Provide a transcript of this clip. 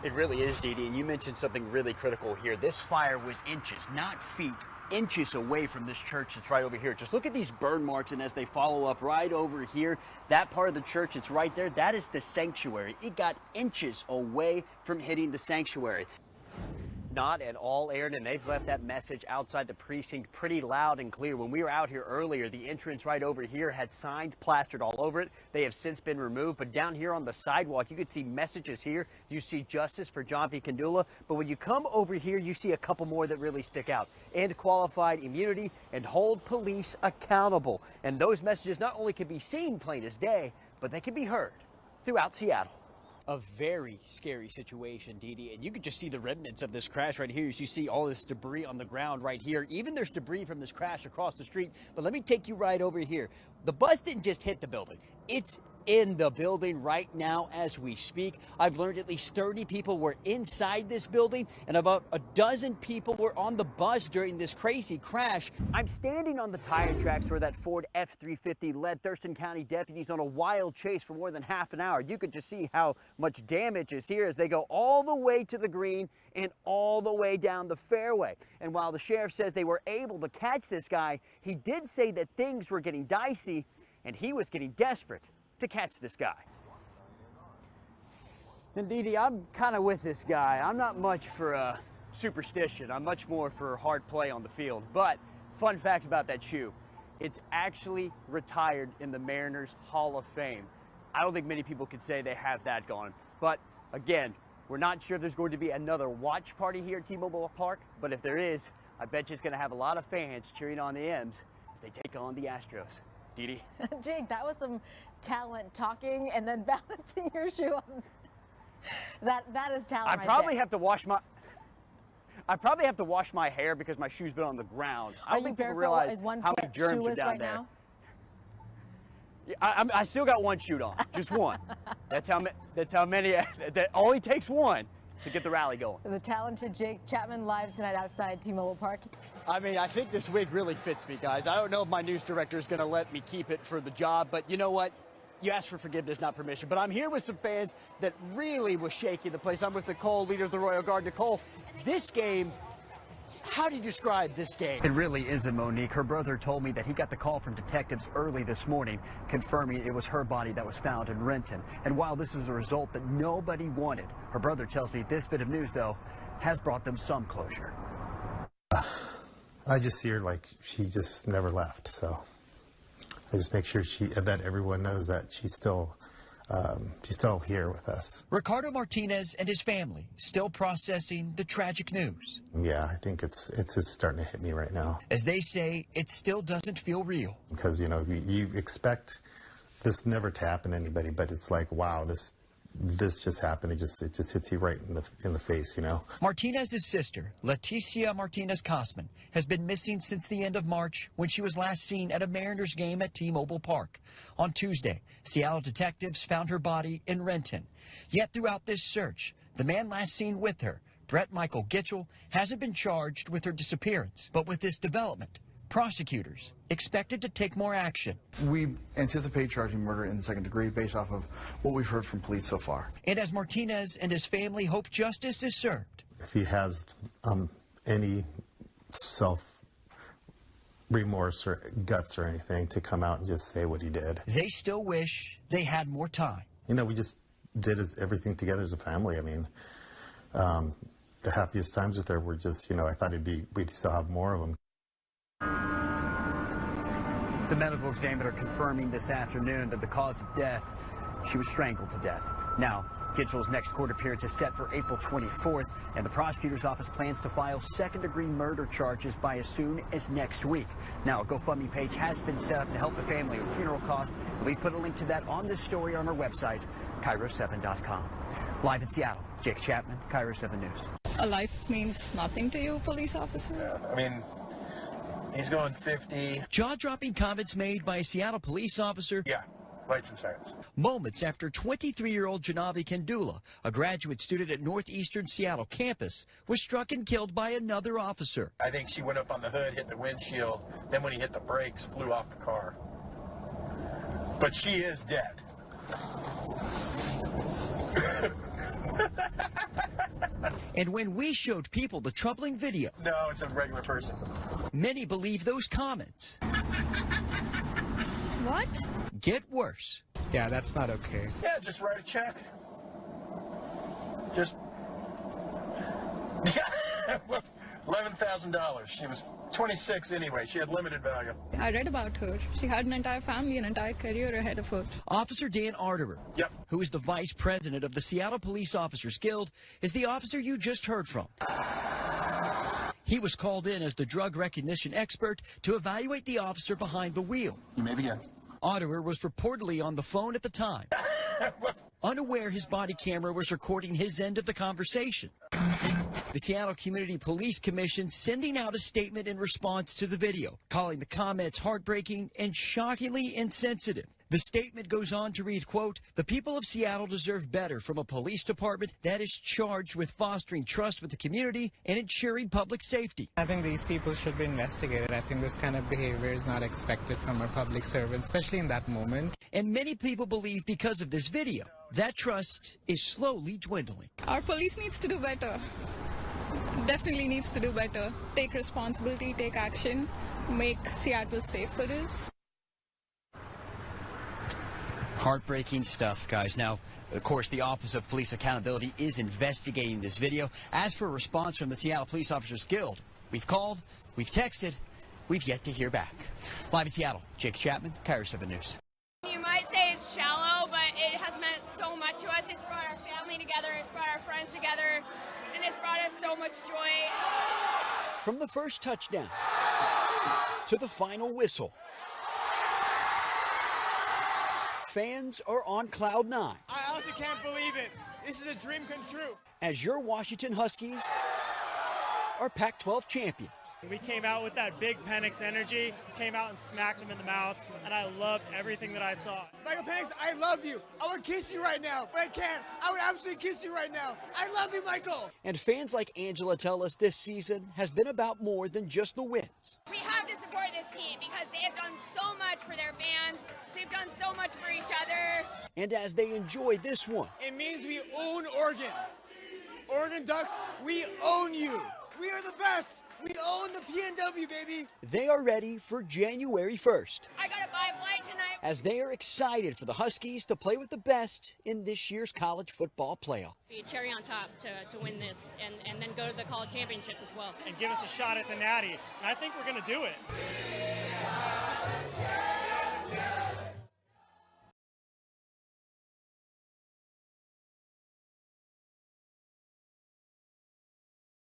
It really is, Dee Dee, and you mentioned something really critical here. This fire was inches, not feet, inches away from this church that's right over here. Just look at these burn marks, and as they follow up right over here, that part of the church, it's right there, that is the sanctuary. It got inches away from hitting the sanctuary. Not at all, Aaron, and they've left that message outside the precinct pretty loud and clear. When we were out here earlier, the entrance right over here had signs plastered all over it. They have since been removed, but down here on the sidewalk, you could see messages here. You see justice for John P. Kandula, but when you come over here, you see a couple more that really stick out. End qualified immunity and hold police accountable. And those messages not only can be seen plain as day, but they can be heard throughout Seattle. A very scary situation, Dee Dee, and you can just see the remnants of this crash right here as you see all this debris on the ground right here. Even there's debris from this crash across the street, but let me take you right over here. The bus didn't just hit the building. It's in the building right now as we speak. I've learned at least 30 people were inside this building and about a dozen people were on the bus during this crazy crash. I'm standing on the tire tracks where that Ford F-350 led Thurston County deputies on a wild chase for more than half an hour. You could just see how much damage is here as they go all the way to the green and all the way down the fairway. And while the sheriff says they were able to catch this guy, he did say that things were getting dicey and he was getting desperate to catch this guy. And Dee Dee, I'm kind of with this guy. I'm not much for superstition. I'm much more for hard play on the field. But fun fact about that shoe, it's actually retired in the Mariners Hall of Fame. I don't think many people could say they have that gone. But again, we're not sure if there's going to be another watch party here at T-Mobile Park, but if there is, I bet you it's going to have a lot of fans cheering on the M's as they take on the Astros. Dee Dee. Jake, that was some talent talking and then balancing your shoe on. That is talent. I probably have to wash my hair because my shoe's been on the ground. I don't think people realize how many germs are down there. Yeah, I still got one shoe on, just one. That's how many. That only takes one to get the rally going. The talented Jake Chapman live tonight outside T-Mobile Park. I mean, I think this wig really fits me, guys. I don't know if my news director is going to let me keep it for the job, but you know what? You asked for forgiveness, not permission. But I'm here with some fans that really was shaking the place. I'm with Nicole, leader of the Royal Guard. Nicole, this game, how do you describe this game? It really isn't, Monique. Her brother told me that he got the call from detectives early this morning confirming it was her body that was found in Renton. And while this is a result that nobody wanted, her brother tells me this bit of news, though, has brought them some closure. I just see her like she just never left, so I just make sure that everyone knows that she's still here with us. Ricardo Martinez and his family still processing the tragic news. Yeah, I think it's just starting to hit me right now. As they say, it still doesn't feel real. Because, you know, you expect this never to happen to anybody, but it's like, wow, this just happened. It just hits you right in the face, you know. Martinez's sister, Leticia Martinez-Cosman, has been missing since the end of March when she was last seen at a Mariners game at T-Mobile Park. On Tuesday, Seattle detectives found her body in Renton. Yet throughout this search, the man last seen with her, Brett Michael Gitchell, hasn't been charged with her disappearance. But with this development, prosecutors expected to take more action. We anticipate charging murder in the second degree based off of what we've heard from police so far. And as Martinez and his family hope justice is served. If he has any self-remorse or guts or anything to come out and just say what he did. They still wish they had more time. You know, we just did everything together as a family. I mean, the happiest times with her were just, you know, I thought we'd still have more of them. The medical examiner confirming this afternoon that the cause of death, she was strangled to death. Now, Gitchell's next court appearance is set for April 24th, and the prosecutor's office plans to file second-degree murder charges by as soon as next week. Now, a GoFundMe page has been set up to help the family with funeral costs, and we put a link to that on this story on our website, KIRO7.com. Live in Seattle, Jake Chapman, KIRO 7 News. A life means nothing to you, police officer? Yeah, I mean, he's going 50. Jaw-dropping comments made by a Seattle police officer. Yeah, lights and sirens. Moments after 23-year-old Janavi Kandula, a graduate student at Northeastern Seattle campus, was struck and killed by another officer. I think she went up on the hood, hit the windshield, then when he hit the brakes, flew off the car. But she is dead. And when we showed people the troubling video, No, it's a regular person. many believe those comments What? get worse. Yeah, that's not okay. Yeah, just write a check. Just $11,000. She was 26 anyway. She had limited value. I read about her. She had an entire family, an entire career ahead of her. Officer Dan Arterer, Yep. who is the vice president of the Seattle Police Officers Guild, is the officer you just heard from. He was called in as the drug recognition expert to evaluate the officer behind the wheel. You may begin. Arterer was reportedly on the phone at the time, unaware his body camera was recording his end of the conversation. The Seattle Community Police Commission sending out a statement in response to the video, calling the comments heartbreaking and shockingly insensitive. The statement goes on to read, quote, "The people of Seattle deserve better from a police department that is charged with fostering trust with the community and ensuring public safety." I think these people should be investigated. I think this kind of behavior is not expected from a public servant, especially in that moment. And many people believe because of this video, that trust is slowly dwindling. Our police needs to do better. Definitely needs to do better. Take responsibility, take action, make Seattle safe for us. Heartbreaking stuff, guys. Now, of course, the Office of Police Accountability is investigating this video. As for a response from the Seattle Police Officers Guild, we've called, we've texted, we've yet to hear back. Live in Seattle, Jake Chapman, KIRO 7 News. You might say it's shallow, but it has meant so much to us. It's brought our family together, it's brought our friends together, and it's brought us so much joy. From the first touchdown to the final whistle, fans are on cloud 9. I honestly can't believe it. This is a dream come true. As your Washington Huskies are Pac-12 champions. We came out with that big Penix energy, came out and smacked him in the mouth, and I loved everything that I saw. Michael Penix, I love you. I would kiss you right now, but I can't. I would absolutely kiss you right now. I love you, Michael. And fans like Angela tell us this season has been about more than just the wins. We have to support this team because they have done so much for their fans. They've done so much for each other. And as they enjoy this one, It means we own Oregon. Oregon Ducks, we own you. We are the best. We own the PNW, baby. they are ready for January 1st. I got to buy a flight tonight. As they are excited for the Huskies to play with the best in this year's college football playoff. Be a cherry on top to win this and then go to the college championship as well. And give us a shot at the Natty. And I think we're going to do it.